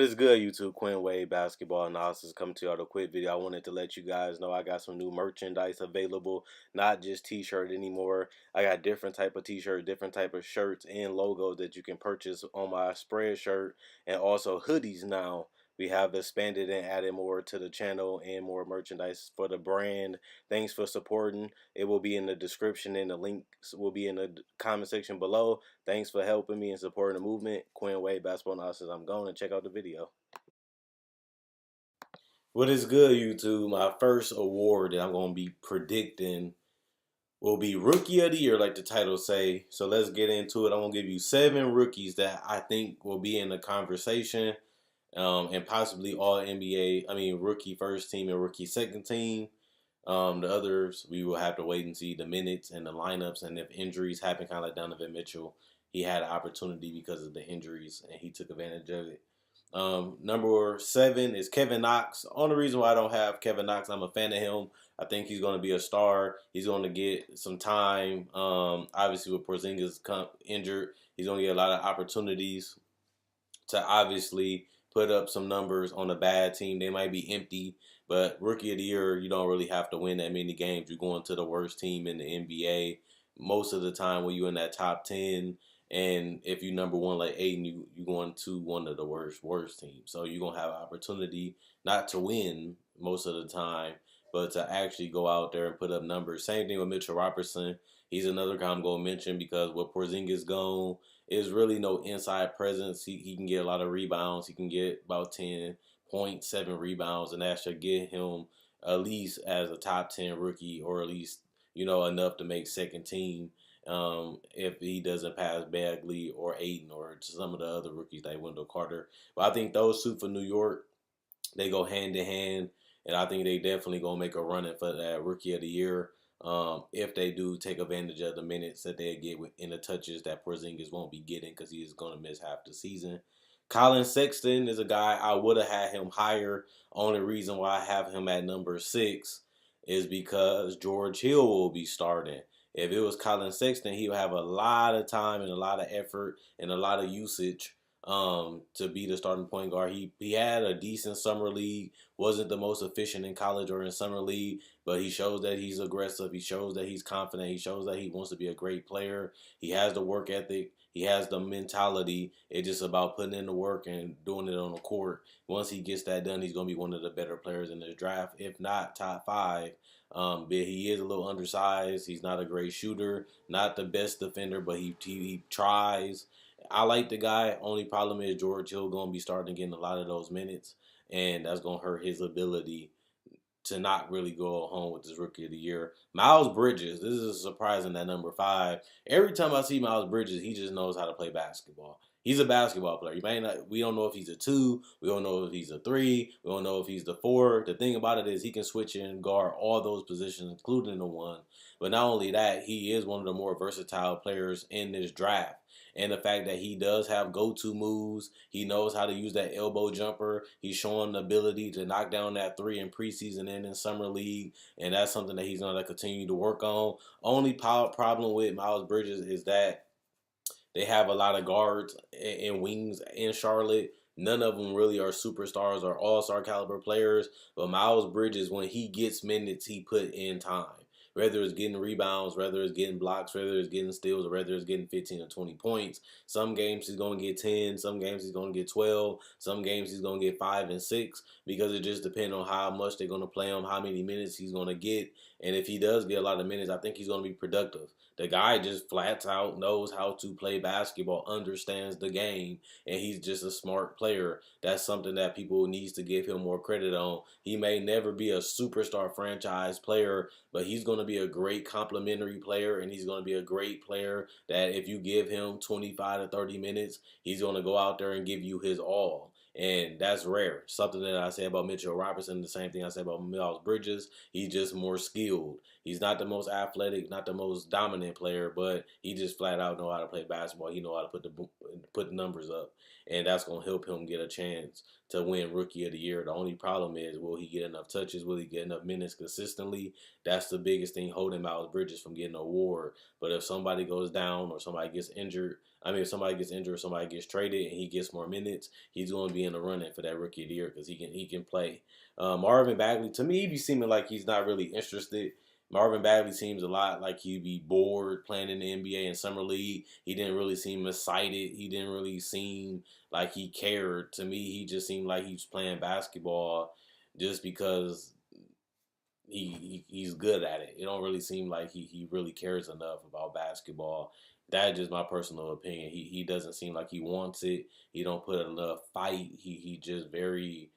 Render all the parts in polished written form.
is good, YouTube? Quinn Wade Basketball Analysis coming to y'all with a quick video. I wanted to let you guys know I got some new merchandise available, not just t-shirt anymore. I got different type of t-shirt, different type of shirts and logos that you can purchase on my spread shirt, and also hoodies now. We have expanded and added more to the channel and more merchandise for the brand. Thanks for supporting. It will be in the description and the links will be in the comment section below. Thanks for helping me and supporting the movement. Quinn Wade Basketball Analysis. I'm going to check out the video. What is good, YouTube? My first award that I'm going to be predicting will be Rookie of the Year, like the title say. So let's get into it. I'm going to give you 7 rookies that I think will be in the conversation, and possibly all NBA. I mean, rookie first team and rookie second team. The others, we will have to wait and see the minutes and the lineups, and if injuries happen, kind of like Donovan Mitchell. He had an opportunity because of the injuries, and he took advantage of it. Number 7 is Kevin Knox. Only reason why I don't have Kevin Knox, I'm a fan of him. I think he's going to be a star. He's going to get some time. Obviously, with Porzingis injured, he's going to get a lot of opportunities to obviously put up some numbers on a bad team. They might be empty, but Rookie of the Year, you don't really have to win that many games. You're going to the worst team in the NBA most of the time when you're in that top 10. And if you number one like Aiden, you going to one of the worst teams. So you're gonna have an opportunity not to win most of the time, but to actually go out there and put up numbers. Same thing with Mitchell Robertson. He's another guy I'm gonna mention because with Porzingis gone, there's really no inside presence. He can get a lot of rebounds. He can get about 10.7 rebounds, and that should get him at least as a top 10 rookie, or at least enough to make second team. If he doesn't pass Bagley or Aiden or some of the other rookies like Wendell Carter. But I think those two for New York, they go hand in hand, and I think they definitely gonna make a run for that Rookie of the Year. If they do take advantage of the minutes that they get in the touches that Porzingis won't be getting because he is gonna miss half the season. Colin Sexton is a guy I would have had him higher. Only reason why I have him at number 6 is because George Hill will be starting. If it was Colin Sexton, he would have a lot of time and a lot of effort and a lot of usage to be the starting point guard. He had a decent summer league, wasn't the most efficient in college or in summer league, but he shows that he's aggressive. He shows that he's confident. He shows that he wants to be a great player. He has the work ethic. He has the mentality. It's just about putting in the work and doing it on the court. Once he gets that done, he's going to be one of the better players in this draft, if not top 5. But he is a little undersized. He's not a great shooter, not the best defender, but he tries. I like the guy. Only problem is George Hill going to be starting getting a lot of those minutes, and that's going to hurt his ability to not really go home with this Rookie of the Year. Miles Bridges, this is surprising at number 5. Every time I see Miles Bridges, he just knows how to play basketball. He's a basketball player. We don't know if he's a 2. We don't know if he's a 3. We don't know if he's the 4. The thing about it is he can switch in and guard all those positions, including the 1. But not only that, he is one of the more versatile players in this draft. And the fact that he does have go-to moves, he knows how to use that elbow jumper. He's showing the ability to knock down that 3 in preseason and in summer league, and that's something that he's going to continue to work on. Only problem with Miles Bridges is that they have a lot of guards and wings in Charlotte. None of them really are superstars or all-star caliber players. But Miles Bridges, when he gets minutes, he put in time. Whether it's getting rebounds, whether it's getting blocks, whether it's getting steals, or whether it's getting 15 or 20 points. Some games he's going to get 10. Some games he's going to get 12. Some games he's going to get 5 and 6 because it just depends on how much they're going to play him, how many minutes he's going to get. And if he does get a lot of minutes, I think he's going to be productive. The guy just flat out knows how to play basketball, understands the game, and he's just a smart player. That's something that people needs to give him more credit on. He may never be a superstar franchise player, but he's going to be a great complementary player, and he's going to be a great player that if you give him 25 to 30 minutes, he's going to go out there and give you his all. And that's rare. Something that I say about Mitchell Robinson, the same thing I say about Miles Bridges. He's just more skilled. He's not the most athletic, not the most dominant player, but he just flat out know how to play basketball. He know how to put the numbers up, and that's going to help him get a chance to win Rookie of the Year. The only problem is, will he get enough touches? Will he get enough minutes consistently? That's the biggest thing holding Miles Bridges from getting an award. But if somebody goes down or somebody gets injured, if somebody gets injured or somebody gets traded and he gets more minutes, he's going to be in the running for that Rookie of the Year because he can play. Marvin Bagley, to me, he be seeming like he's not really interested. Marvin Bagley seems a lot like he'd be bored playing in the NBA and summer league. He didn't really seem excited. He didn't really seem like he cared. To me, he just seemed like he was playing basketball just because he's good at it. It don't really seem like he really cares enough about basketball. That's just my personal opinion. He doesn't seem like he wants it. He don't put enough fight. He just very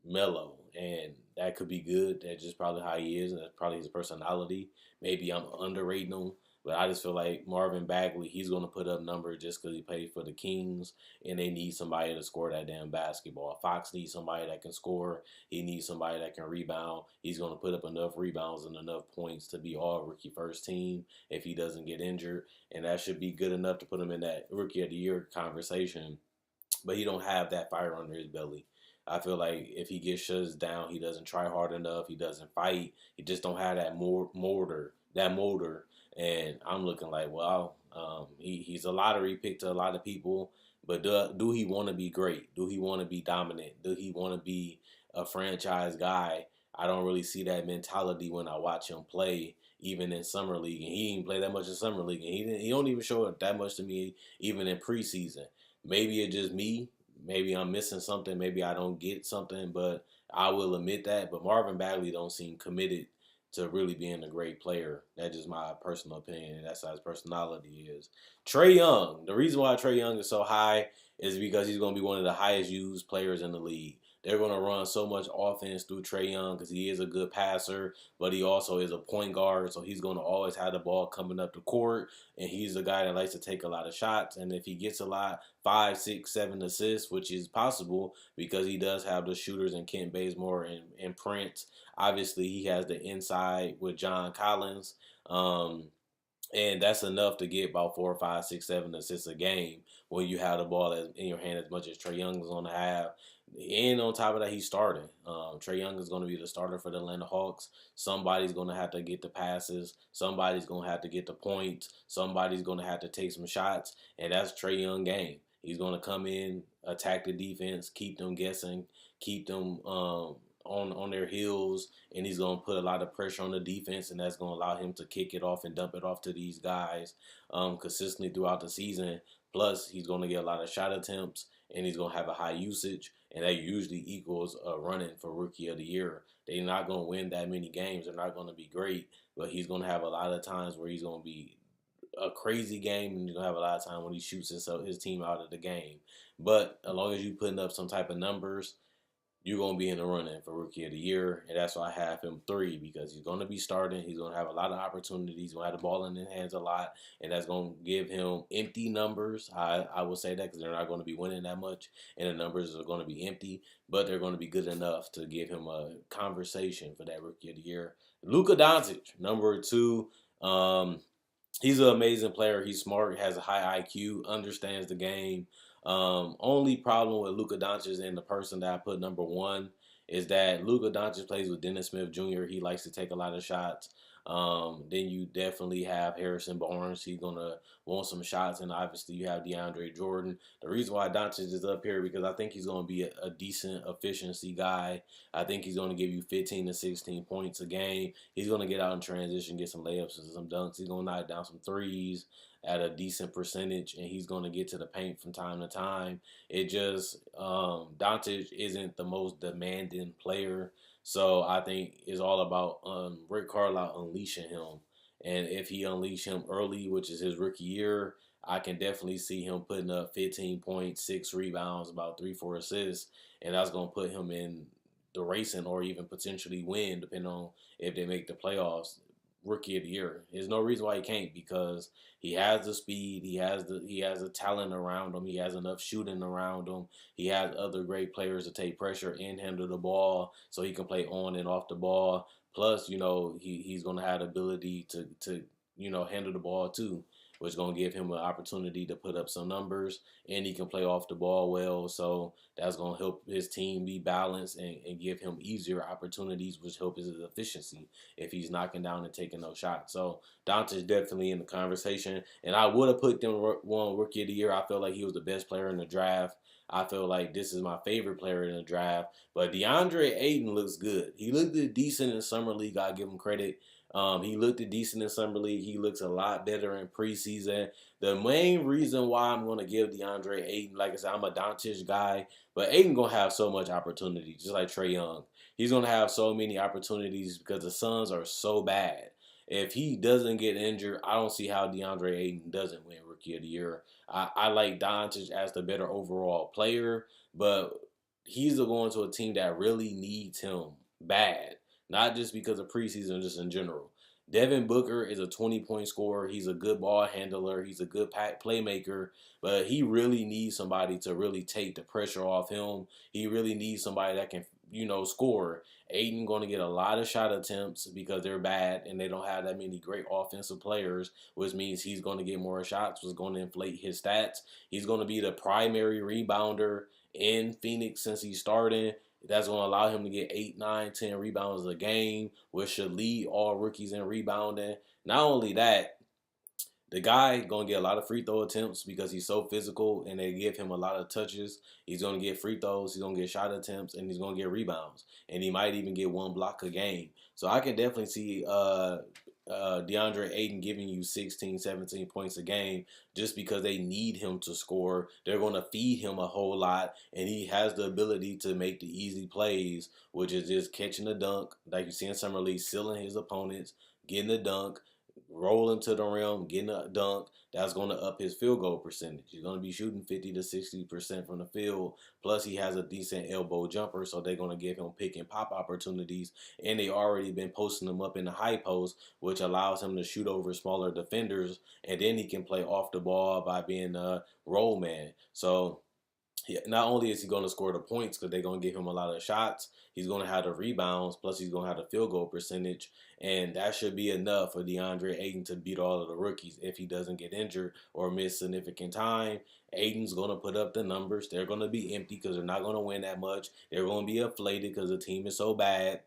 mellow, and that could be good. That's just probably how he is, and that's probably his personality. Maybe I'm underrating him, but I just feel like Marvin Bagley, he's going to put up numbers just because he played for the Kings, and they need somebody to score that damn basketball. Fox needs somebody that can score. He needs somebody that can rebound. He's going to put up enough rebounds and enough points to be all rookie first team if he doesn't get injured, and that should be good enough to put him in that rookie of the year conversation. But he don't have that fire under his belly. I feel like if he gets shut down, he doesn't try hard enough. He doesn't fight. He just don't have that motor. And I'm looking like, well, he's a lottery pick to a lot of people. But do he want to be great? Do he want to be dominant? Do he want to be a franchise guy? I don't really see that mentality when I watch him play, even in summer league. And he didn't play that much in summer league, and he don't even show it that much to me, even in preseason. Maybe it's just me. Maybe I'm missing something. Maybe I don't get something, but I will admit that. But Marvin Bagley don't seem committed to really being a great player. That's just my personal opinion. That's how his personality is. Trae Young. The reason why Trae Young is so high is because he's going to be one of the highest used players in the league. They're going to run so much offense through Trae Young because he is a good passer, but he also is a point guard, so he's going to always have the ball coming up the court, and he's a guy that likes to take a lot of shots. And if he gets a lot, 5, 6, 7 assists, which is possible because he does have the shooters in Kent Bazemore and Prince. Obviously, he has the inside with John Collins. And that's enough to get about 4, 5, 6, 7 assists a game when you have the ball in your hand as much as Trae Young is going to have. And on top of that, he's starting. Trae Young is going to be the starter for the Atlanta Hawks. Somebody's going to have to get the passes. Somebody's going to have to get the points. Somebody's going to have to take some shots. And that's Trae Young game. He's going to come in, attack the defense, keep them guessing, keep them on their heels, and he's going to put a lot of pressure on the defense, and that's going to allow him to kick it off and dump it off to these guys consistently throughout the season. Plus, he's going to get a lot of shot attempts, and he's going to have a high usage, and that usually equals a running for Rookie of the Year. They're not going to win that many games. They're not going to be great, but he's going to have a lot of times where he's going to be a crazy game, and he's going to have a lot of time when he shoots his team out of the game. But as long as you're putting up some type of numbers, you're going to be in the running for Rookie of the Year. And that's why I have him 3, because he's going to be starting. He's going to have a lot of opportunities. He's going to have the ball in his hands a lot. And that's going to give him empty numbers. I will say that because they're not going to be winning that much. And the numbers are going to be empty. But they're going to be good enough to give him a conversation for that Rookie of the Year. Luka Doncic, number 2. He's an amazing player. He's smart, has a high IQ, understands the game. Only problem with Luka Doncic and the person that I put number 1 is that Luka Doncic plays with Dennis Smith Jr. He likes to take a lot of shots. Then you definitely have Harrison Barnes. He's going to want some shots. And obviously you have DeAndre Jordan. The reason why Doncic is up here because I think he's going to be a decent efficiency guy. I think he's going to give you 15 to 16 points a game. He's going to get out in transition, get some layups and some dunks. He's going to knock down some threes at a decent percentage, and he's going to get to the paint from time to time. It just, Doncic isn't the most demanding player. So I think it's all about Rick Carlisle unleashing him. And if he unleash him early, which is his rookie year, I can definitely see him putting up 15 points, 6 rebounds, about 3, 4 assists. And that's going to put him in the racing or even potentially win, depending on if they make the playoffs. Rookie of the Year. There's no reason why he can't because he has the speed, he has the talent around him, he has enough shooting around him, he has other great players to take pressure and handle the ball so he can play on and off the ball. Plus, he's gonna have the ability to handle the ball too. which is going to give him an opportunity to put up some numbers, and he can play off the ball well. So that's going to help his team be balanced and give him easier opportunities, which helps his efficiency if he's knocking down and taking those shots. So Doncic definitely in the conversation, and I would have put them one Rookie of the Year. I felt like he was the best player in the draft. I feel like this is my favorite player in the draft. But DeAndre Ayton looks good. He looked decent in Summer League. I give him credit. He looked decent in Summer League. He looks a lot better in preseason. The main reason why I'm going to give DeAndre Ayton, like I said, I'm a Doncic guy, but Ayton going to have so much opportunity, just like Trae Young. He's going to have so many opportunities because the Suns are so bad. If he doesn't get injured, I don't see how DeAndre Ayton doesn't win Rookie of the Year. I like Doncic as the better overall player, but he's going to a team that really needs him bad, not just because of preseason, just in general. Devin Booker is a 20-point scorer. He's a good ball handler. He's a good playmaker, but he really needs somebody to really take the pressure off him. He really needs somebody that can, score. Ayton going to get a lot of shot attempts because they're bad and they don't have that many great offensive players, which means he's going to get more shots, which is going to inflate his stats. He's going to be the primary rebounder in Phoenix since he's starting. That's going to allow him to get 8, 9, 10 rebounds a game, which should lead all rookies in rebounding. Not only that, the guy going to get a lot of free throw attempts because he's so physical and they give him a lot of touches. He's going to get free throws, he's going to get shot attempts, and he's going to get rebounds. And he might even get 1 block a game. So I can definitely see DeAndre Ayton giving you 16, 17 points a game just because they need him to score. They're going to feed him a whole lot, and he has the ability to make the easy plays, which is just catching a dunk, like you see in Summer League, sealing his opponents, getting a dunk, rolling to the rim, getting a dunk. That's going to up his field goal percentage. He's going to be shooting 50 to 60% from the field. Plus, he has a decent elbow jumper, so they're going to give him pick and pop opportunities. And they already been posting him up in the high post, which allows him to shoot over smaller defenders. And then he can play off the ball by being a roll man. So not only is he going to score the points because they're going to give him a lot of shots, he's going to have the rebounds, plus he's going to have the field goal percentage, and that should be enough for DeAndre Ayton to beat all of the rookies if he doesn't get injured or miss significant time. Ayton's going to put up the numbers. They're going to be empty because they're not going to win that much. They're going to be inflated because the team is so bad.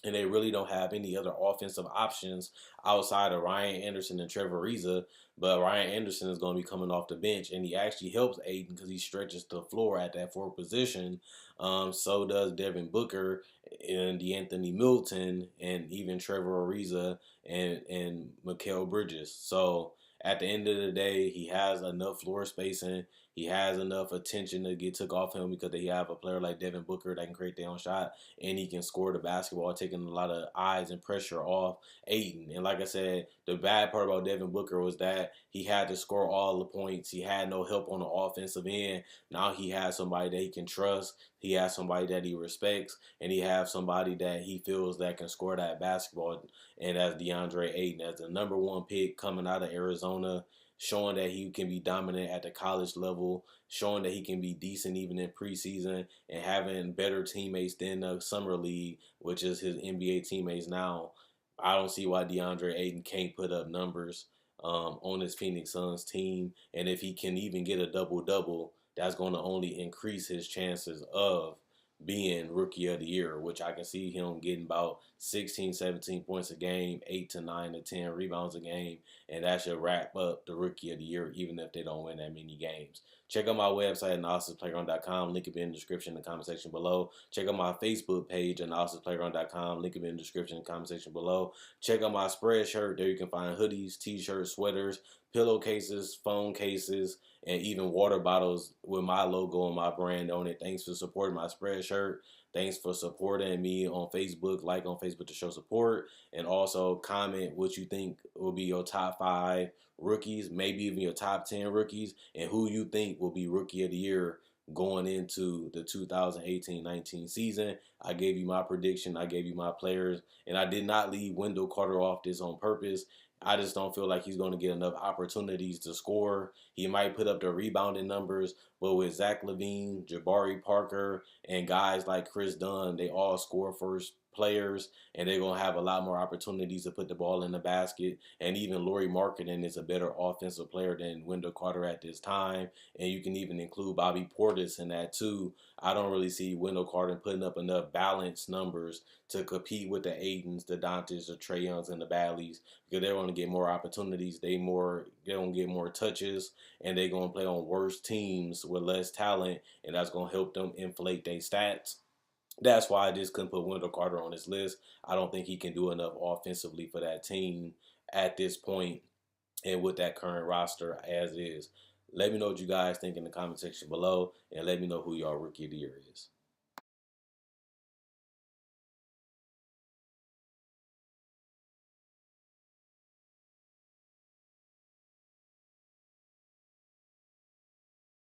And they really don't have any other offensive options outside of Ryan Anderson and Trevor Ariza. But Ryan Anderson is going to be coming off the bench, and he actually helps Ayton because he stretches the floor at that 4th position. So does Devin Booker and DeAnthony Milton and even Trevor Ariza and Mikal Bridges. So at the end of the day, he has enough floor spacing. He has enough attention to get took off him because they have a player like Devin Booker that can create their own shot and he can score the basketball, taking a lot of eyes and pressure off Ayton. And like I said, the bad part about Devin Booker was that he had to score all the points. He had no help on the offensive end. Now he has somebody that he can trust. He has somebody that he respects, and he has somebody that he feels that can score that basketball. And that's DeAndre Ayton as the #1 pick coming out of Arizona, showing that he can be dominant at the college level, showing that he can be decent even in preseason, and having better teammates than the Summer League, which is his NBA teammates now. I don't see why DeAndre Ayton can't put up numbers on his Phoenix Suns team. And if he can even get a double-double, that's going to only increase his chances of being Rookie of the Year, which I can see him getting about 16, 17 points a game, 8 to 9 to 10 rebounds a game, and that should wrap up the Rookie of the Year, even if they don't win that many games. Check out my website, analysisplayground.com. Link will be in the description in the comment section below. Check out my Facebook page, analysisplayground.com. Link will be in the description in the comment section below. Check out my Spreadshirt. There you can find hoodies, t-shirts, sweaters, pillowcases, phone cases, and even water bottles with my logo and my brand on it. Thanks for supporting my Spreadshirt. Thanks for supporting me on Facebook. Like on Facebook to show support. And also comment what you think will be your top 5 rookies, maybe even your top 10 rookies, and who you think will be Rookie of the Year going into the 2018-19 season. I gave you my prediction. I gave you my players. And I did not leave Wendell Carter off this on purpose. I just don't feel like he's going to get enough opportunities to score. He might put up the rebounding numbers, but with Zach LaVine, Jabari Parker, and guys like Chris Dunn, they all score first players, and they're gonna have a lot more opportunities to put the ball in the basket. And even Lauri Markkanen is a better offensive player than Wendell Carter at this time. And you can even include Bobby Portis in that too. I don't really see Wendell Carter putting up enough balanced numbers to compete with the Aidens, the Dantes, the Trae Youngs, and the Badleys, because they're going to get more opportunities. They're going to get more touches, and they're going to play on worse teams with less talent, and that's going to help them inflate their stats. That's why I just couldn't put Wendell Carter on this list. I don't think he can do enough offensively for that team at this point and with that current roster as is. Let me know what you guys think in the comment section below, and let me know who your rookie of the year is.